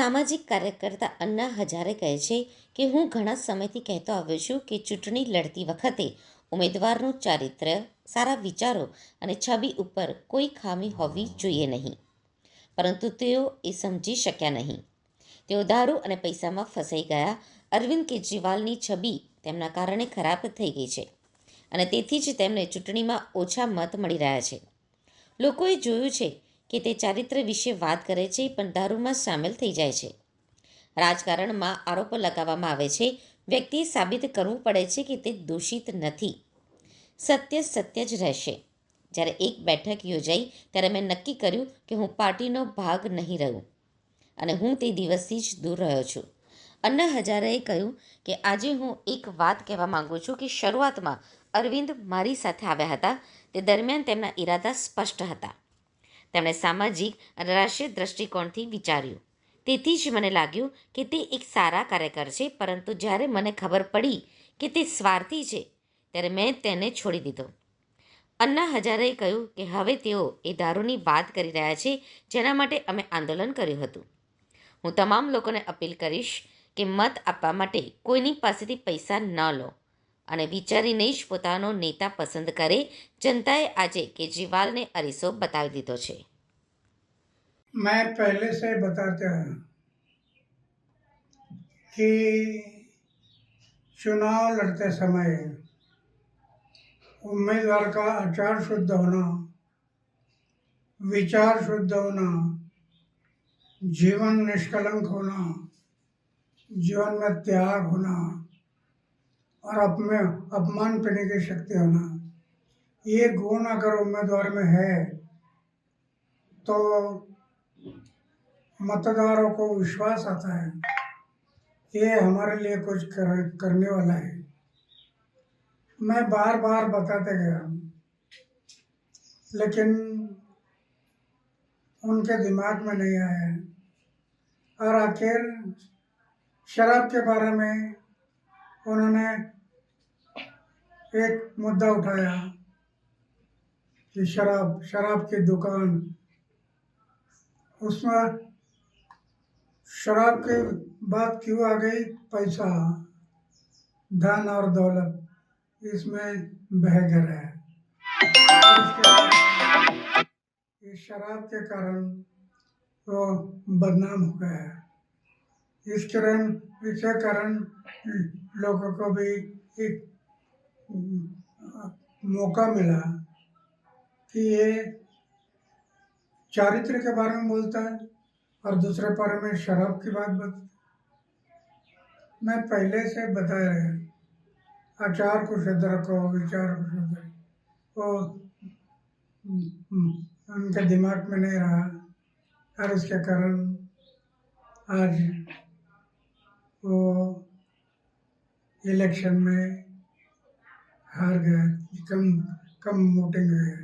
સામાજિક કાર્યકર્તા અન્ના હજારે કહે છે કે હું ઘણા સમયથી કહેતો આવ્યો છું કે ચૂંટણી લડતી વખતે ઉમેદવારનું ચારિત્ર્ય, સારા વિચારો અને છબી ઉપર કોઈ ખામી હોવી જોઈએ નહીં. પરંતુ તેઓ એ સમજી શક્યા નહીં. તેઓ દારૂ અને પૈસામાં ફસાઈ ગયા. અરવિંદ કેજરીવાલની છબી તેમના કારણે ખરાબ થઈ ગઈ છે અને તેથી જ તેમને ચૂંટણીમાં ઓછા મત મળી રહ્યા છે. લોકોએ જોયું છે કે તે ચારિત્ર્ય વિશે વાત કરે છે પણ દારૂમાં સામેલ થઈ જાય છે. રાજકારણમાં આરોપો લગાવવામાં આવે છે. વ્યક્તિએ સાબિત કરવું પડે છે કે તે દોષિત નથી. સત્ય સત્ય જ રહેશે. જ્યારે એક બેઠક યોજાઈ ત્યારે મેં નક્કી કર્યું કે હું પાર્ટીનો ભાગ નહીં રહું અને હું તે દિવસથી જ દૂર રહ્યો છું. અન્ના હજારેએ કહ્યું કે આજે હું એક વાત કહેવા માંગુ છું કે શરૂઆતમાં અરવિંદ મારી સાથે આવ્યા હતા. તે દરમિયાન તેમના ઈરાદા સ્પષ્ટ હતા. તેમણે સામાજિક અને રાષ્ટ્રીય દ્રષ્ટિકોણથી વિચાર્યું. તેથી જ મને લાગ્યું કે તે એક સારા કાર્યકર છે. પરંતુ જ્યારે મને ખબર પડી કે તે સ્વાર્થી છે ત્યારે મેં તેને છોડી દીધો. અન્ના હજારેએ કહ્યું કે હવે તેઓ એ દારૂની વાત કરી રહ્યા છે જેના માટે અમે આંદોલન કર્યું હતું. હું તમામ લોકોને અપીલ કરીશ કે મત આપવા માટે કોઈની પાસેથી પૈસા ન લો અને વિચારીને જ પોતાનો નેતા પસંદ કરે. જનતાએ આજે કેજરીવાલને અરીસો બતાવી દીધો છે. मैं पहले से बताता हूँ कि चुनाव लड़ते समय उम्मीदवार का आचार शुद्ध होना, विचार शुद्ध होना, जीवन निष्कलंक होना, जीवन में त्याग होना और अपमान पीने की शक्ति होना, ये गुण अगर उम्मीदवार में है तो मतदारों को विश्वास आता है ये हमारे लिए कुछ करने वाला है. मैं बार बार बताते गया लेकिन उनके दिमाग में नहीं आया और आखिर शराब के बारे में उन्होंने एक मुद्दा उठाया कि शराब की दुकान, उसमें शराब की बात क्यों आ गई? पैसा, धन और दौलत इसमें बह गया है. इस शराब के कारण वो बदनाम हो गया है. इसके कारण लोगों को भी एक मौका मिला कि ये चारित्र के बारे में बोलता है और दूसरे बारे में शराब की बात बता. मैं पहले से बताया है आचार को शुद्ध रखो, विचार को शुद्ध रखो. वो उनके दिमाग में नहीं रहा और उसके कारण आज वो इलेक्शन में हार गए. कम वोटिंग हुई है.